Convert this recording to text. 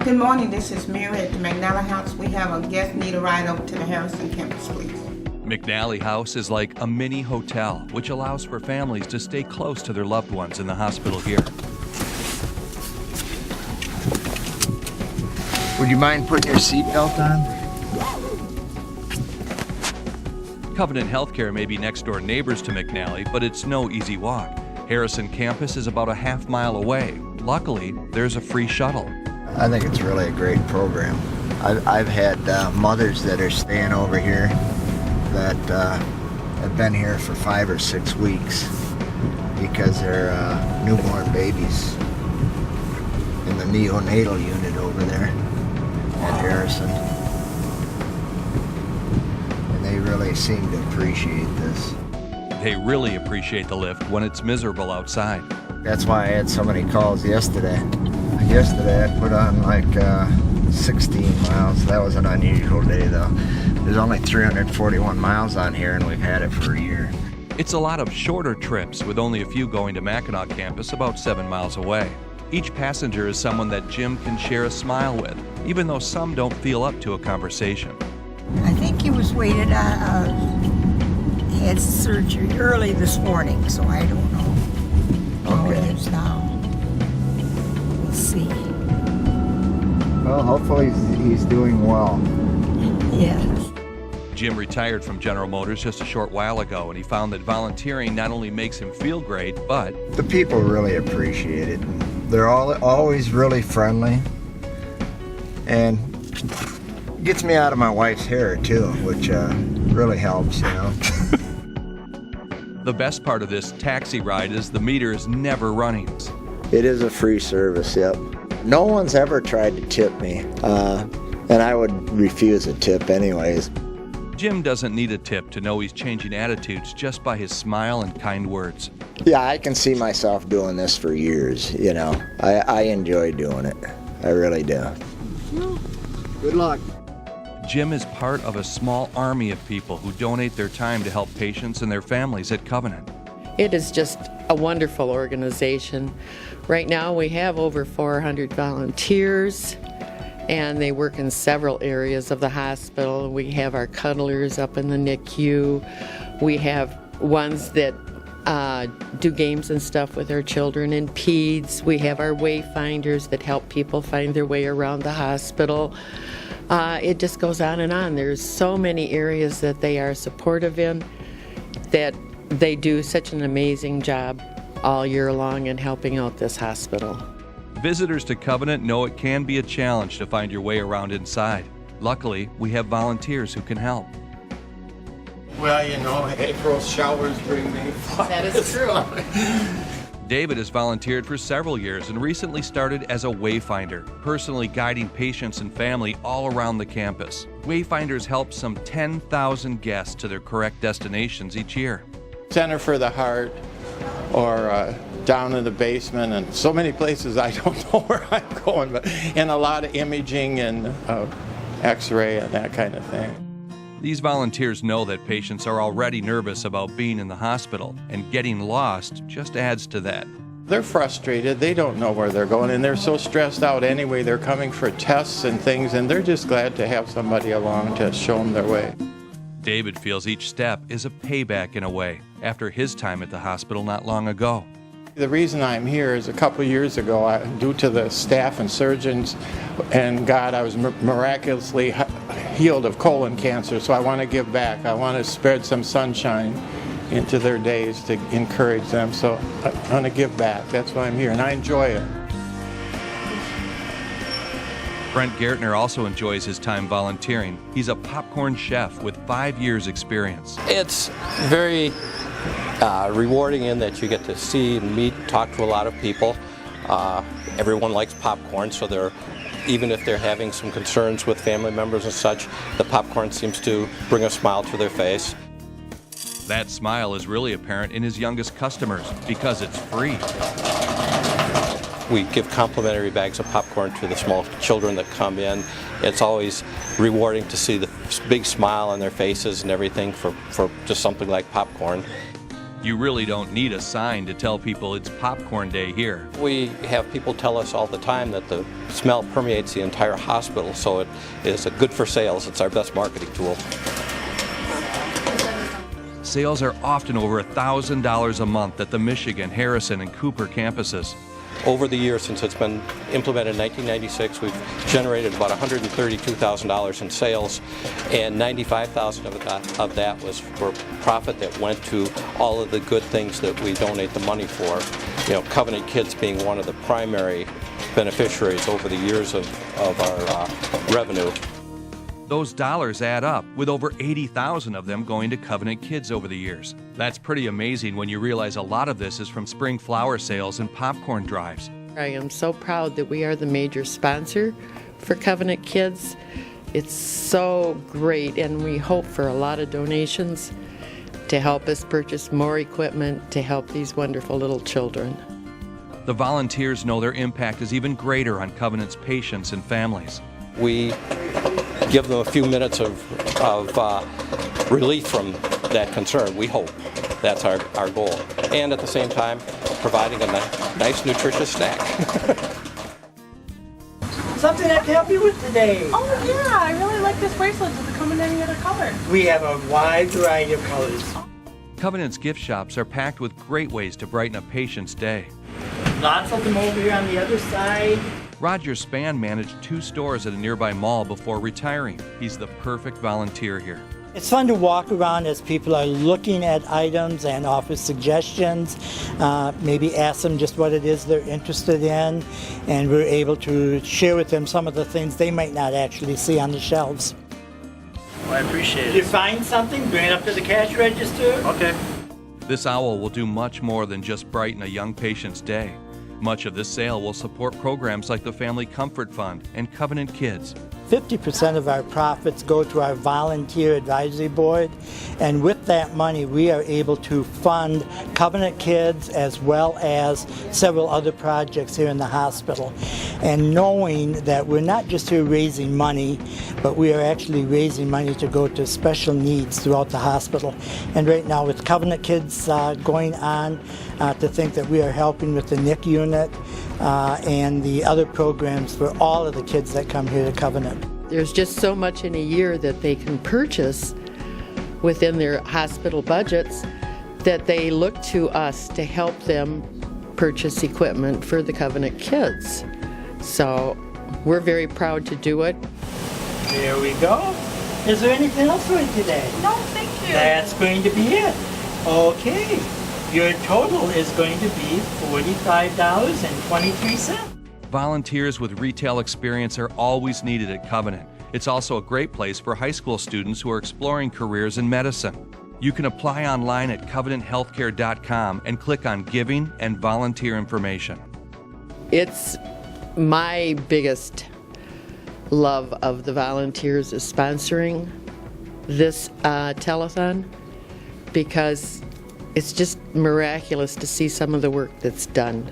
Good morning, this is Mary at the McNally House. We have a guest need a ride over to the Harrison campus, please. McNally House is like a mini hotel, which allows for families to stay close to their loved ones in the hospital here. Would you mind putting your seatbelt on? Covenant HealthCare may be next-door neighbors to McNally, but it's no easy walk. Harrison campus is about a half-mile away. Luckily, there's a free shuttle. I think it's really a great program. I've had mothers that are staying over here that have been here for 5 or 6 weeks because they're newborn babies in the neonatal unit over there at Harrison. And they really seem to appreciate this. They really appreciate the lift when it's miserable outside. That's why I had so many calls yesterday. Yesterday I put on like 16 miles. That was an unusual day though. There's only 341 miles on here and we've had it for a year. It's a lot of shorter trips with only a few going to Mackinac campus about 7 miles away. Each passenger is someone that Jim can share a smile with, even though some don't feel up to a conversation. I think he was weighted he had surgery early this morning, so I don't know how he is now. We'll see. Well, hopefully he's doing well. Yes. Jim retired from General Motors just a short while ago, and he found that volunteering not only makes him feel great, but the people really appreciate it. They're always really friendly, and gets me out of my wife's hair too, which really helps, you know. The best part of this taxi ride is the meter is never running. It is a free service, yep. No one's ever tried to tip me, and I would refuse a tip anyways. Jim doesn't need a tip to know he's changing attitudes just by his smile and kind words. Yeah, I can see myself doing this for years, you know. I enjoy doing it. I really do. Good luck. Jim is part of a small army of people who donate their time to help patients and their families at Covenant. It is just a wonderful organization. Right now we have over 400 volunteers, and they work in several areas of the hospital. We have our cuddlers up in the NICU. We have ones that do games and stuff with our children in peds. We have our Wayfinders that help people find their way around the hospital. It just goes on and on. There's so many areas that they are supportive in, that they do such an amazing job all year long in helping out this hospital. Visitors to Covenant know it can be a challenge to find your way around inside. Luckily, we have volunteers who can help. Well, you know, April showers bring me fun. That is true. David has volunteered for several years and recently started as a Wayfinder, personally guiding patients and family all around the campus. Wayfinders help some 10,000 guests to their correct destinations each year. Center for the Heart, or down in the basement, and so many places I don't know where I'm going, but and a lot of imaging and x-ray and that kind of thing. These volunteers know that patients are already nervous about being in the hospital, and getting lost just adds to that. They're frustrated, they don't know where they're going, and they're so stressed out anyway. They're coming for tests and things, and they're just glad to have somebody along to show them their way. David feels each step is a payback in a way, after his time at the hospital not long ago. The reason I'm here is a couple years ago, due to the staff and surgeons and God, I was miraculously healed of colon cancer, so I want to give back. I want to spread some sunshine into their days to encourage them, so I want to give back. That's why I'm here, and I enjoy it. Brent Gertner also enjoys his time volunteering. He's a popcorn chef with 5 years' experience. It's very rewarding in that you get to see and meet, talk to a lot of people. Everyone likes popcorn, so even if they're having some concerns with family members and such, the popcorn seems to bring a smile to their face. That smile is really apparent in his youngest customers because it's free. We give complimentary bags of popcorn to the small children that come in. It's always rewarding to see the big smile on their faces and everything for just something like popcorn. You really don't need a sign to tell people it's popcorn day here. We have people tell us all the time that the smell permeates the entire hospital, so it is good for sales. It's our best marketing tool. Sales are often over $1,000 a month at the Michigan, Harrison, and Cooper campuses. Over the years since it's been implemented in 1996, we've generated about $132,000 in sales, and $95,000 of that was for profit that went to all of the good things that we donate the money for. You know, Covenant Kids being one of the primary beneficiaries over the years of our revenue. Those dollars add up, with over 80,000 of them going to Covenant Kids over the years. That's pretty amazing when you realize a lot of this is from spring flower sales and popcorn drives. I am so proud that we are the major sponsor for Covenant Kids. It's so great, and we hope for a lot of donations to help us purchase more equipment to help these wonderful little children. The volunteers know their impact is even greater on Covenant's patients and families. We give them a few minutes of relief from that concern, we hope. That's our goal. And at the same time, providing a nice, nutritious snack. Something I can help you with today. Oh yeah, I really like this bracelet. Does it come in any other color? We have a wide variety of colors. Covenant's gift shops are packed with great ways to brighten a patient's day. Lots of them over here on the other side. Roger Spann managed 2 stores at a nearby mall before retiring. He's the perfect volunteer here. It's fun to walk around as people are looking at items and offer suggestions, maybe ask them just what it is they're interested in, and we're able to share with them some of the things they might not actually see on the shelves. Well, I appreciate If you find something, bring it up to the cash register. Okay. This owl will do much more than just brighten a young patient's day. Much of this sale will support programs like the Family Comfort Fund and Covenant Kids. 50% of our profits go to our volunteer advisory board, and with that money we are able to fund Covenant Kids as well as several other projects here in the hospital. And knowing that we're not just here raising money, but we are actually raising money to go to special needs throughout the hospital. And right now with Covenant Kids going on, to think that we are helping with the NIC unit and the other programs for all of the kids that come here to Covenant. There's just so much in a year that they can purchase within their hospital budgets that they look to us to help them purchase equipment for the Covenant Kids. So we're very proud to do it. There we go. Is there anything else for you today? No, thank you. That's going to be it. Okay. Your total is going to be $45.23. Volunteers with retail experience are always needed at Covenant. It's also a great place for high school students who are exploring careers in medicine. You can apply online at covenanthealthcare.com and click on Giving and Volunteer Information. It's my biggest love of the volunteers is sponsoring this telethon, because it's just miraculous to see some of the work that's done.